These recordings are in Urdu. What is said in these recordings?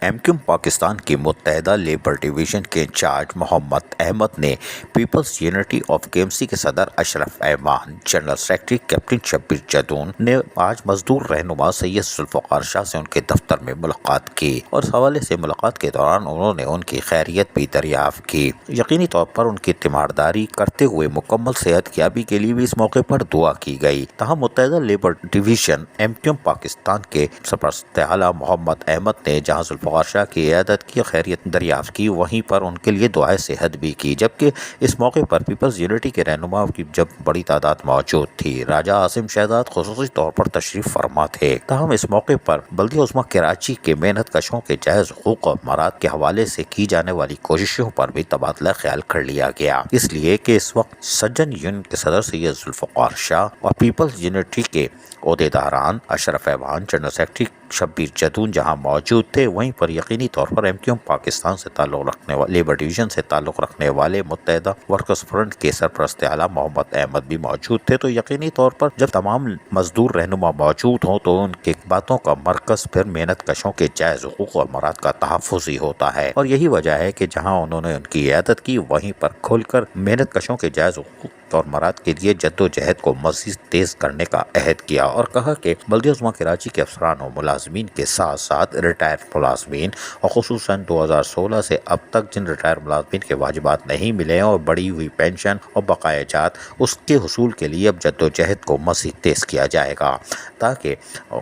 ایم کیو ایم پاکستان کی متحدہ لیبر ڈویژن کے انچارج محمد احمد نے پیپلز یونٹی آف کے ایم سی کے صدر اشرف ایوان، general secretary captain Shabbir Jadoon نے آج مزدور رہنما سید ذوالفقار شاہ سے ان کے دفتر میں ملاقات کی اور اس حوالے سے ملاقات کے دوران انہوں نے ان کی خیریت بھی دریافت کی۔ یقینی طور پر ان کی تیمارداری کرتے ہوئے مکمل صحت یابی کے لیے بھی اس موقع پر دعا کی گئی۔ تاہم متحدہ labour division M Q M Pakistan کے سرپرست اعلیٰ محمد احمد نے جہاں ذوالفقار شاہ کی عیادت کی خیریت دریافت کی، وہیں پر ان کے لیے دعائے صحت بھی کی، جبکہ اس موقع پر پیپلز یونٹی کے رہنما کی جب بڑی تعداد موجود تھی۔ راجہ عاصم شہزاد خصوصی طور پر تشریف فرما تھے۔ تاہم اس موقع پر بلدیہ عظمیٰ کراچی کے محنت کشوں کے جائز حقوق اور مراد کے حوالے سے کی جانے والی کوششوں پر بھی تبادلہ خیال کر لیا گیا، اس لیے کہ اس وقت سجن یونین کے صدر سید ذوالفقار شاہ اور پیپلز یونٹی کے عہدیداران اشرف ایوان، جنرل سیکرٹری شبیر جدون جہاں موجود تھے، وہیں پر یقینی طور پر ایم کیو ایم پاکستان سے تعلق رکھنے والے لیبر ڈویژن سے تعلق رکھنے والے متحدہ ورکرز فرنٹ کے سرپرست اعلیٰ محمد احمد بھی موجود تھے۔ تو یقینی طور پر جب تمام مزدور رہنما موجود ہوں تو ان کے باتوں کا مرکز پھر محنت کشوں کے جائز حقوق اور مراد کا تحفظ ہی ہوتا ہے، اور یہی وجہ ہے کہ جہاں انہوں نے ان کی عیادت کی، وہیں پر کھل کر محنت کشوں کے جائز حقوق اور مراد کے لیے جدوجہد کو مزید تیز کرنے کا عہد کیا اور کہا کہ بلدیہ عظمیٰ کراچی کے افسران و ملازمین کے ساتھ ساتھ ریٹائر ملازمین اور خصوصاً 2016 سے اب تک جن ریٹائر ملازمین کے واجبات نہیں ملے ہیں اور بڑھی ہوئی پینشن اور بقایا جات، اس کے حصول کے لیے اب جدوجہد کو مزید تیز کیا جائے گا تاکہ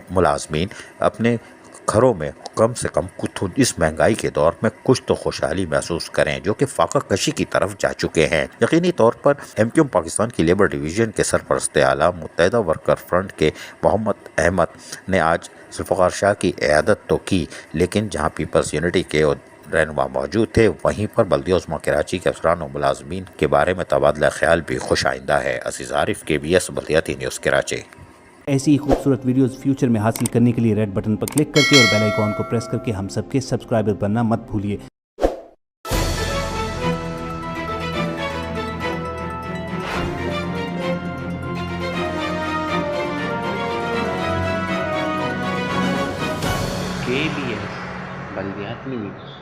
ملازمین اپنے گھروں میں کم سے کم اس مہنگائی کے دور میں کچھ تو خوشحالی محسوس کریں جو کہ فاقہ کشی کی طرف جا چکے ہیں۔ یقینی طور پر ایم کیو ایم پاکستان کی لیبر ڈویژن کے سرپرست اعلیٰ متحدہ ورکر فرنٹ کے محمد احمد نے آج ذوالفقار شاہ کی عیادت تو کی، لیکن جہاں پیپلز یونٹی کے رہنما موجود تھے، وہیں پر بلدیہ عظمیٰ کراچی کے افسران و ملازمین کے بارے میں تبادلہ خیال بھی خوش آئندہ ہے۔ عزیز عارف، KBS بلدیاتی نیوز کراچی۔ ایسی ہی خوبصورت ویڈیوز فیوچر میں حاصل کرنے کے لیے ریڈ بٹن پر کلک کر کے اور بیل آئیکن کو پریس کر کے ہم سب کے سبسکرائبر بننا مت بھولیے۔ KBS بلدیاتی نیوز۔